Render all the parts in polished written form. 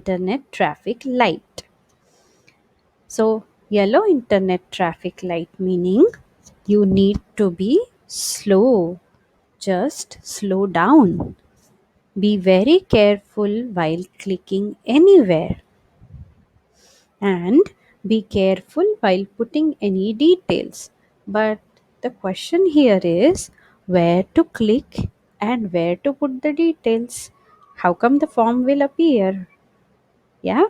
internet traffic light. So, yellow internet traffic light meaning you need to be slow. Just slow down. Be very careful while clicking anywhere, and be careful while putting any details. But the question here is where to click and where to put the details. How come the form will appear? Yeah.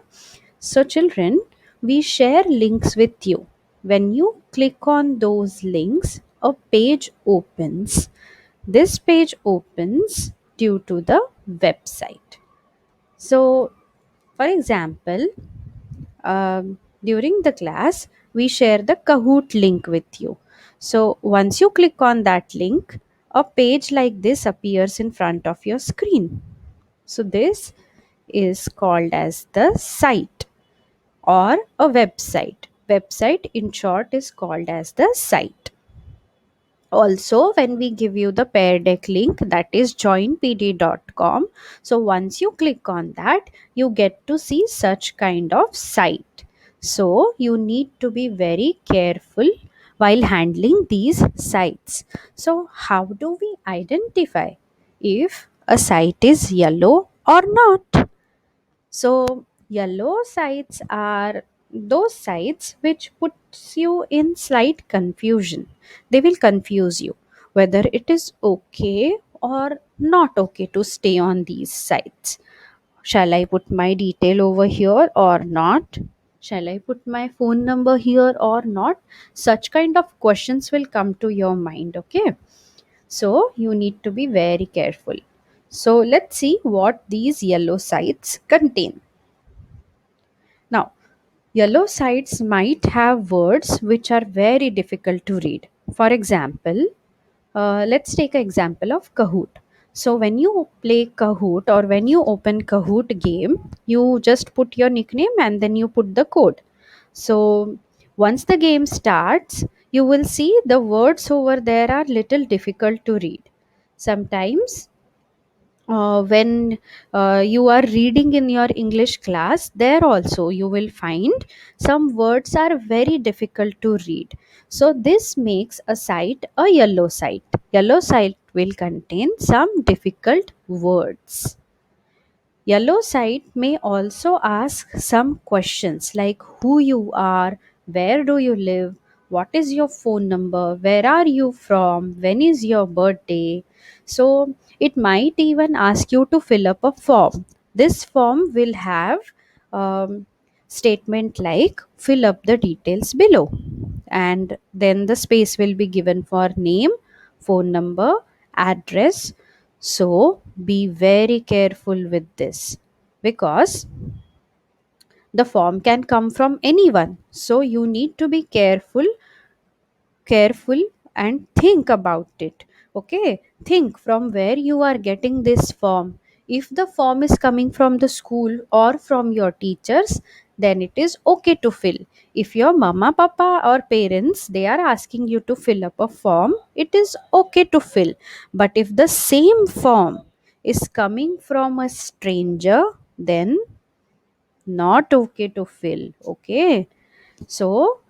So, children, we share links with you. When you click on those links, a page opens. This page opens due to the website. So, for example, during the class, we share the Kahoot link with you. So, once you click on that link, a page like this appears in front of your screen. So, this is called as the site or a website. Website in short is called as the site. Also, when we give you the Pear Deck link, that is joinpd.com, so once you click on that, you get to see such kind of site. So you need to be very careful while handling these sites. So how do we identify if a site is yellow or not? So yellow sites are those sites which puts you in slight confusion. They will confuse you whether it is okay or not okay to stay on these sites. Shall I put my detail over here or not? Shall I put my phone number here or not? Such kind of questions will come to your mind, okay? So you need to be very careful. So let's see what these yellow sites contain. Now, yellow sites might have words which are very difficult to read. For example, let's take an example of Kahoot. So when you play Kahoot or when you open Kahoot game, you just put your nickname and then you put the code. So once the game starts, you will see the words over there are little difficult to read. Sometimes when you are reading in your English class, there also you will find some words are very difficult to read. So this makes a site a yellow site. Yellow site will contain some difficult words. Yellow site may also ask some questions like who you are, where do you live, what is your phone number, where are you from, when is your birthday. So it might even ask you to fill up a form. This form will have statement like fill up the details below, and then the space will be given for name, phone number, address. So be very careful with this because the form can come from anyone. So you need to be careful and think about it. Okay, think from where you are getting this form. If the form is coming from the school or from your teachers, then it is okay to fill. If your mama, papa, or parents they are asking you to fill up a form, it is okay to fill. But if the same form is coming from a stranger, then not okay to fill. Okay, so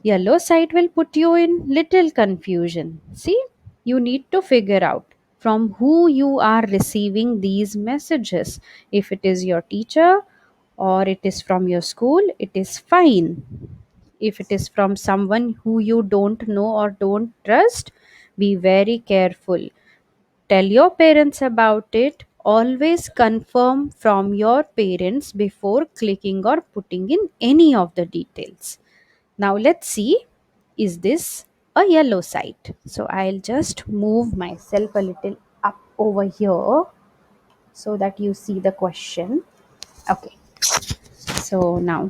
yellow site will put you in little confusion. See, you need to figure out from who you are receiving these messages. If it is your teacher or it is from your school, it is fine. If it is from someone who you don't know or don't trust, be very careful. Tell your parents about it. Always confirm from your parents before clicking or putting in any of the details. Now let's see, is this a yellow site? So I'll just move myself a little up over here so that you see the question. Okay, so now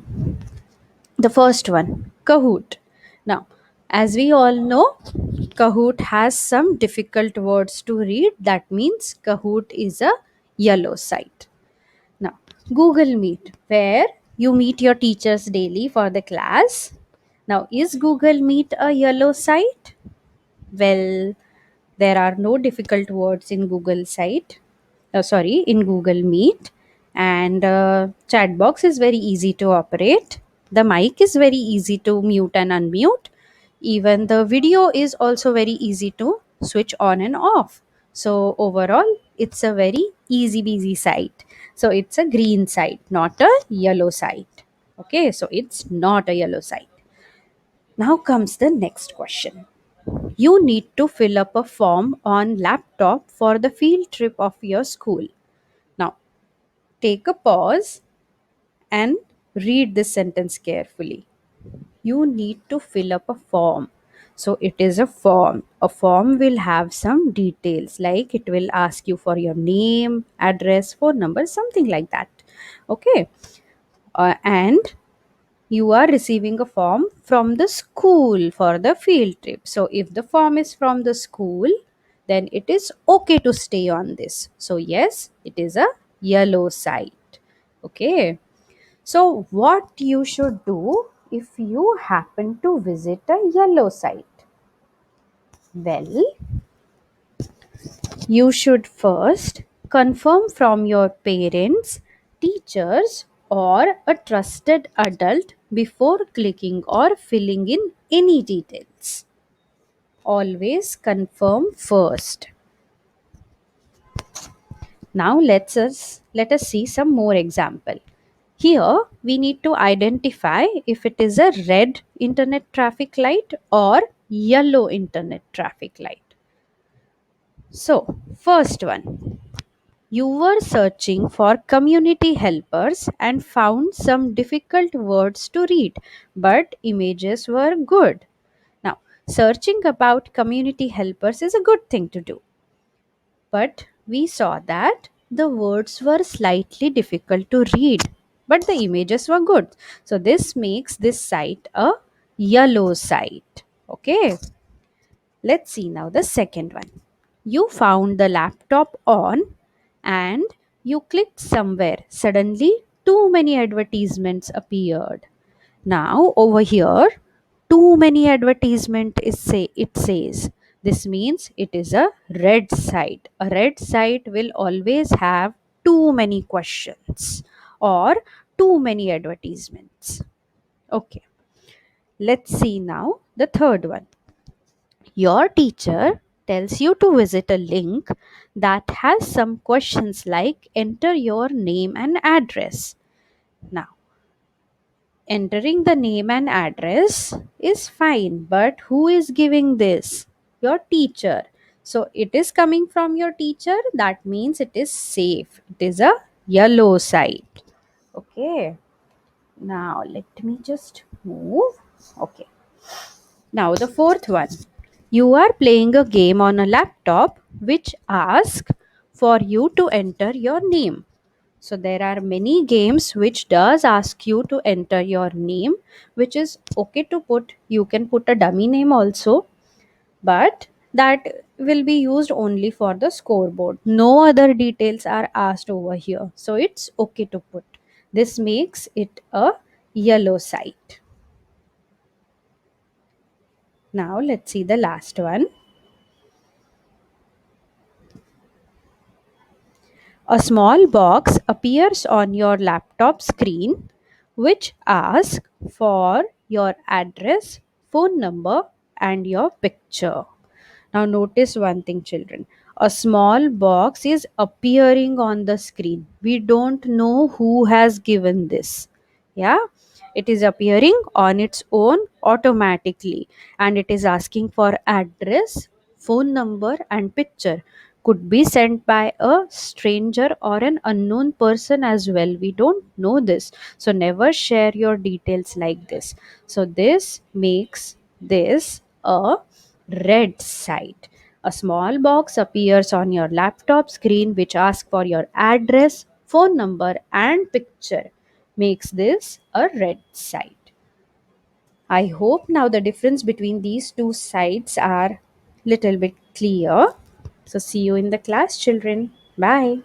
the first one, Kahoot. Now, as we all know, Kahoot has some difficult words to read. That means Kahoot is a yellow site. Now, Google Meet, where you meet your teachers daily for the class. Now, is Google Meet a yellow site? Well, there are no difficult words in Google Meet, And chat box is very easy to operate. The mic is very easy to mute and unmute. Even the video is also very easy to switch on and off. So overall, it's a very easy busy site. So it's a green site, not a yellow site. Okay, so it's not a yellow site. Now comes the next question. You need to fill up a form on laptop for the field trip of your school. Now take a pause and read this sentence carefully. You need to fill up a form. So it is a form. A form will have some details, like it will ask you for your name, address, phone number, something like that. Okay. And you are receiving a form from the school for the field trip. So if the form is from the school, then it is okay to stay on this. So yes, it is a yellow site. Okay. So, what you should do if you happen to visit a yellow site? Well, you should first confirm from your parents, teachers, or a trusted adult before clicking or filling in any details. Always confirm first. Now let us see some more example. Here we need to identify if it is a red internet traffic light or yellow internet traffic light. So, first one. You were searching for community helpers and found some difficult words to read, but images were good. Now, searching about community helpers is a good thing to do, but we saw that the words were slightly difficult to read, but the images were good. So this makes this site a yellow site. Okay, let's see now the second one. You found the laptop on and you clicked somewhere. Suddenly, too many advertisements appeared. Now over here, too many advertisement is say it says. This means it is a red site. A red site will always have too many questions or too many advertisements. Okay, let's see now the third one. Your teacher tells you to visit a link that has some questions like enter your name and address. Now, entering the name and address is fine, but who is giving this? Your teacher. So it is coming from your teacher, that means it is safe. It is a yellow site. Okay. Now let me just move. Okay. Now the fourth one. You are playing a game on a laptop which asks for you to enter your name. So there are many games which does ask you to enter your name, which is okay to put. You can put a dummy name also, but that will be used only for the scoreboard. No other details are asked over here. So it's okay to put. This makes it a yellow site. Now let's see the last one. A small box appears on your laptop screen which asks for your address, phone number, and your picture. Now, notice one thing, children. A small box is appearing on the screen. We don't know who has given this. Yeah, it is appearing on its own automatically, and it is asking for address, phone number, and picture. Could be sent by a stranger or an unknown person as well. We don't know this, so never share your details like this. So this makes this a red site. A small box appears on your laptop screen which asks for your address, phone number, and picture. Makes this a red site. I hope now the difference between these two sites are little bit clear. So see you in the class, children. Bye.